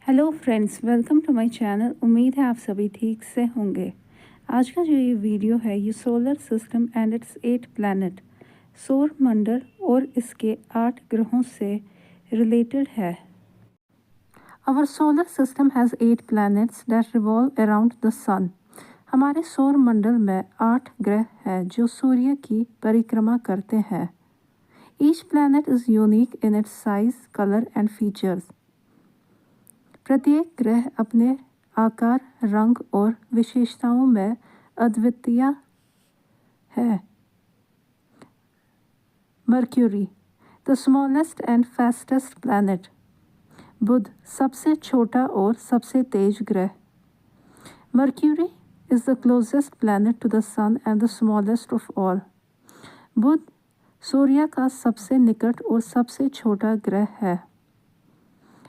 Hello friends, welcome to my channel. उम्मीद है आप सभी ठीक से होंगे। आज का जो ये वीडियो है ये solar system and its 8 planet सौर मंडल और इसके 8 ग्रहों से रिलेटेड है। Our solar system has 8 planets that revolve around the sun. हमारे सौर मंडल में 8 ग्रह हैं जो सूर्य की परिक्रमा करते हैं। Each planet is unique in its size, colour and features. प्रत्येक ग्रह अपने आकार, रंग और विशेषताओं में अद्वितीय है। Mercury, the smallest and fastest planet. बुध, सबसे छोटा और सबसे तेज ग्रह। Mercury is the closest planet to the sun and the smallest of all. बुध सूर्य का सबसे निकट और सबसे छोटा ग्रह है।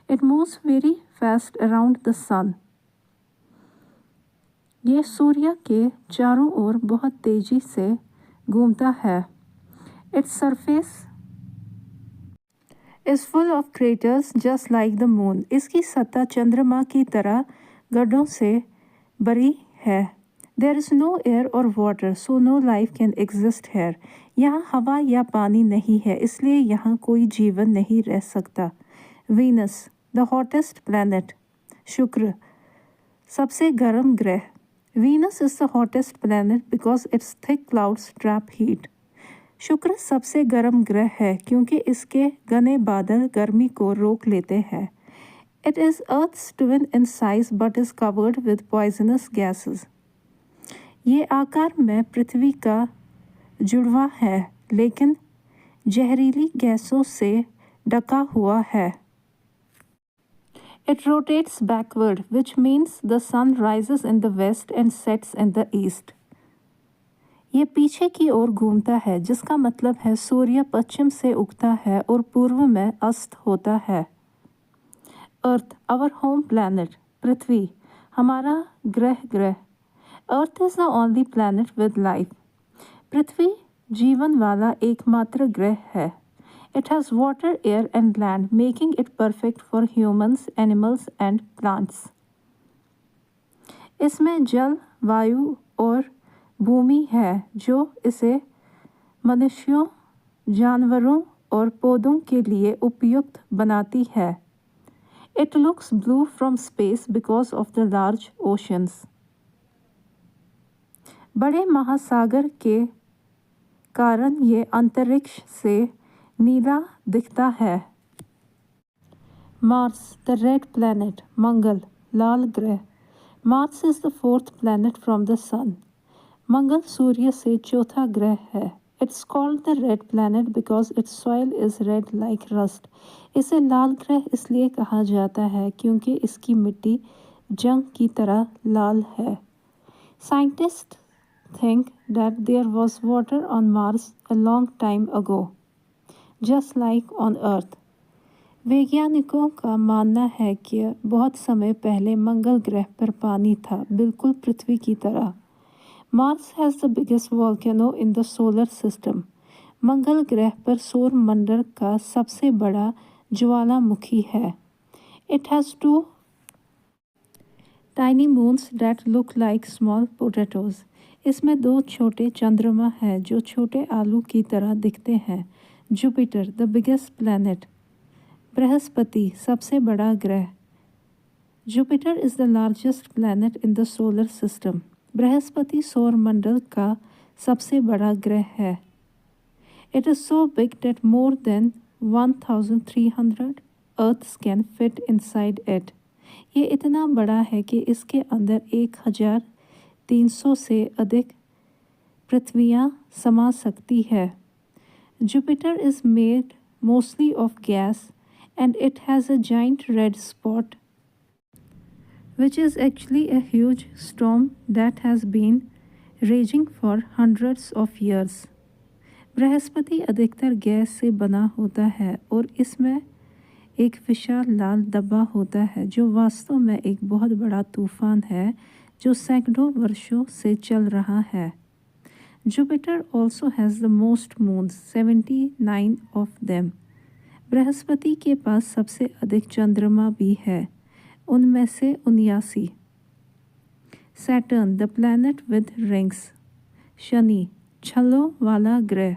It moves very fast around the sun. ये सूर्य के चारों ओर बहुत तेजी से घूमता है। Its surface is full of craters just like the moon. इसकी सतह चंद्रमा की तरह गड्ढों से भरी है। देयर इज नो एयर और water so no life can exist here. यहाँ हवा या पानी नहीं है, इसलिए यहाँ कोई जीवन नहीं रह सकता। Venus, the hottest planet. शुक्र, सबसे गर्म ग्रह। Venus is the hottest planet because its thick clouds trap heat. शुक्र सबसे गर्म ग्रह है क्योंकि इसके घने बादल गर्मी को रोक लेते हैं। It is Earth's twin in size but is covered with poisonous gases. ये आकार में पृथ्वी का जुड़वा है लेकिन जहरीली गैसों से ढका हुआ है। It rotates backward, which means the sun rises in the west and sets in the east. ये पीछे की ओर घूमता है जिसका मतलब है सूर्य पश्चिम से उगता है और पूर्व में अस्त होता है। Earth, our home planet. पृथ्वी, हमारा ग्रह। Earth is the only planet with life. पृथ्वी जीवन वाला एकमात्र ग्रह है। It has water, air and land, making it perfect for humans, animals and plants. इसमें जल, वायु और भूमि है जो इसे मनुष्यों, जानवरों और पौधों के उपयुक्त उपयुक्त बनाती है। It looks blue from space because of the large oceans. बड़े महासागर के कारण ये अंतरिक्ष से नीला दिखता है। Mars, the red planet. मंगल, लाल ग्रह। Mars is the 4th planet from the sun. मंगल सूर्य से चौथा ग्रह है। It's called the red planet because its soil is red like rust. इसे लाल ग्रह इसलिए कहा जाता है क्योंकि इसकी मिट्टी जंग की तरह लाल है। Scientist think that there was water on Mars a long time ago, just like on Earth. वैज्ञानिकों का मानना है कि बहुत समय पहले मंगल ग्रह पर पानी था, बिल्कुल पृथ्वी की तरह। Mars has the biggest volcano in the solar system. मंगल ग्रह पर सौर मंडल का सबसे बड़ा ज्वालामुखी है। It has 2 tiny moons that look like small potatoes. इसमें 2 छोटे चंद्रमा हैं जो छोटे आलू की तरह दिखते हैं। Jupiter, the biggest planet. Brihaspati, सबसे बड़ा ग्रह। Jupiter is the largest planet in the solar system. Brihaspati सौर मंडल का सबसे बड़ा ग्रह है। It is so big that more than 1300 earths can fit inside it. ये इतना बड़ा है कि इसके अंदर 1300 से अधिक पृथ्वियाँ समा सकती है। Jupiter is made mostly of gas and it has a giant red spot which is actually a huge storm that has been raging for hundreds of years. Brihaspati अधिकतर गैस से बना होता है और इसमें एक विशाल लाल डब्बा होता है जो वास्तव में एक बहुत बड़ा तूफान है जो सैकड़ों वर्षों से चल रहा है। Jupiter also has the most moons, 79 of them. Brihaspati के पास सबसे अधिक चंद्रमा भी है। उनमें से 79। Saturn the planet with rings, शनि छल्लों वाला ग्रह।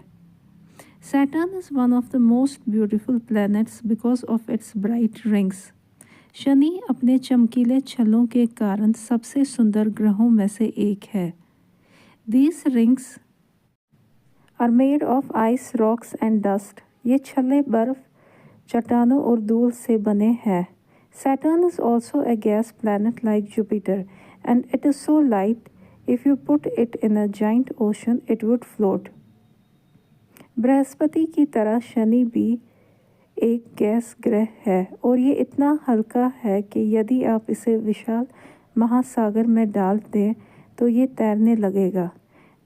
Saturn is one of the most beautiful planets because of its bright rings. Shani अपने चमकीले छल्लों के कारण सबसे सुंदर ग्रहों में से एक है। These rings are made of ice, rocks and dust. ये छल्ले बर्फ, चट्टानों और धूल से बने हैं। Saturn is also a gas planet like Jupiter, and it is so light, if you put it in a giant ocean, it would float. Brihaspati की तरह शनि भी एक गैस ग्रह है और ये इतना हल्का है कि यदि आप इसे विशाल महासागर में डाल दें तो ये तैरने लगेगा।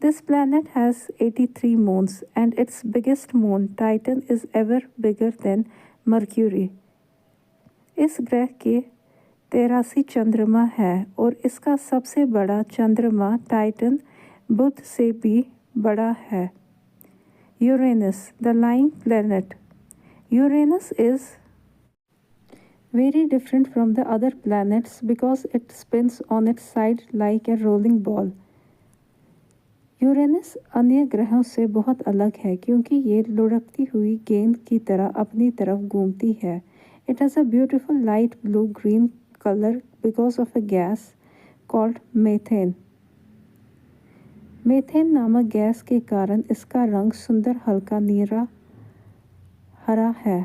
This planet has 83 moons and it's biggest moon Titan is ever bigger than mercury. इस ग्रह के 83 चंद्रमा है और इसका सबसे बड़ा चंद्रमा टाइटन बुध से भी बड़ा है। Uranus, the lying planet. Uranus is very different from the other planets because it spins on its side like a rolling ball. Uranus अन्य ग्रहों से बहुत अलग है क्योंकि ये लुढ़कती हुई गेंद की तरह अपनी तरफ घूमती है। It has a beautiful light blue-green color because of a gas called methane. Methane नामक गैस के कारण इसका रंग सुंदर हल्का नीला हरा है।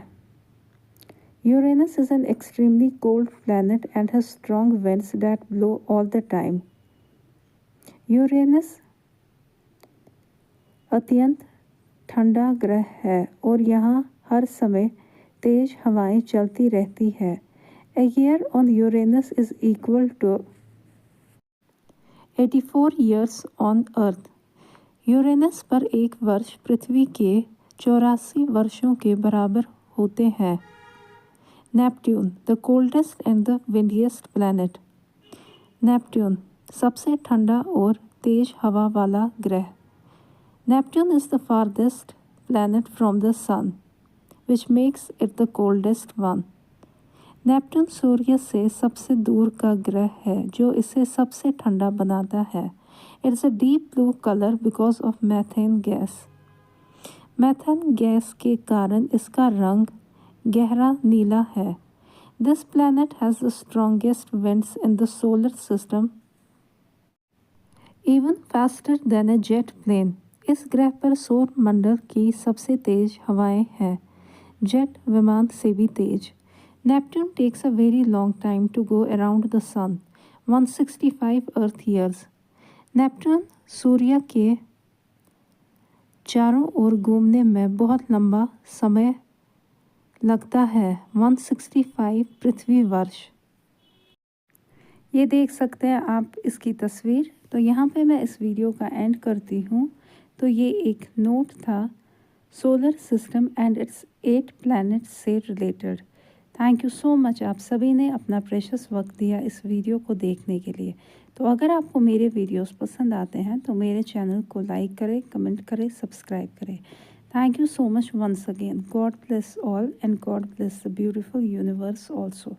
Uranus is an extremely cold planet and has strong winds that blow all the time. Uranus अत्यंत ठंडा ग्रह है और यहाँ हर समय तेज हवाएं चलती रहती है। A year on Uranus is equal to 84 years on Earth. Uranus पर एक वर्ष पृथ्वी के 84 वर्षों के बराबर होते हैं। Neptune the coldest and the windiest planet. Neptune सबसे ठंडा और तेज हवा वाला ग्रह। Neptune is the farthest planet from the sun which makes it the coldest one. Neptune सूर्य से सबसे दूर का ग्रह है जो इसे सबसे ठंडा बनाता है। It's a deep blue colour because of methane gas. Methane gas के कारण इसका रंग गहरा नीला है। This planet has the strongest winds in the solar system, even faster than a jet plane. इस ग्रह पर सौर मंडल की सबसे तेज हवाएं हैं, जेट विमान से भी तेज। Neptune takes a very long time to go around the sun, 165 Earth years. Neptune सूर्य के चारों ओर घूमने में बहुत लंबा समय लगता है, 165 पृथ्वी वर्ष। ये देख सकते हैं आप इसकी तस्वीर। तो यहाँ पे मैं इस वीडियो का एंड करती हूँ। तो ये एक नोट था solar system and its 8 planets से related. Thank you so much, आप सभी ने अपना प्रेशियस वक्त दिया इस वीडियो को देखने के लिए। तो अगर आपको मेरे वीडियोस पसंद आते हैं तो मेरे चैनल को लाइक करें, कमेंट करें, सब्सक्राइब करें। Thank you so much once again. God bless all and God bless the beautiful universe also.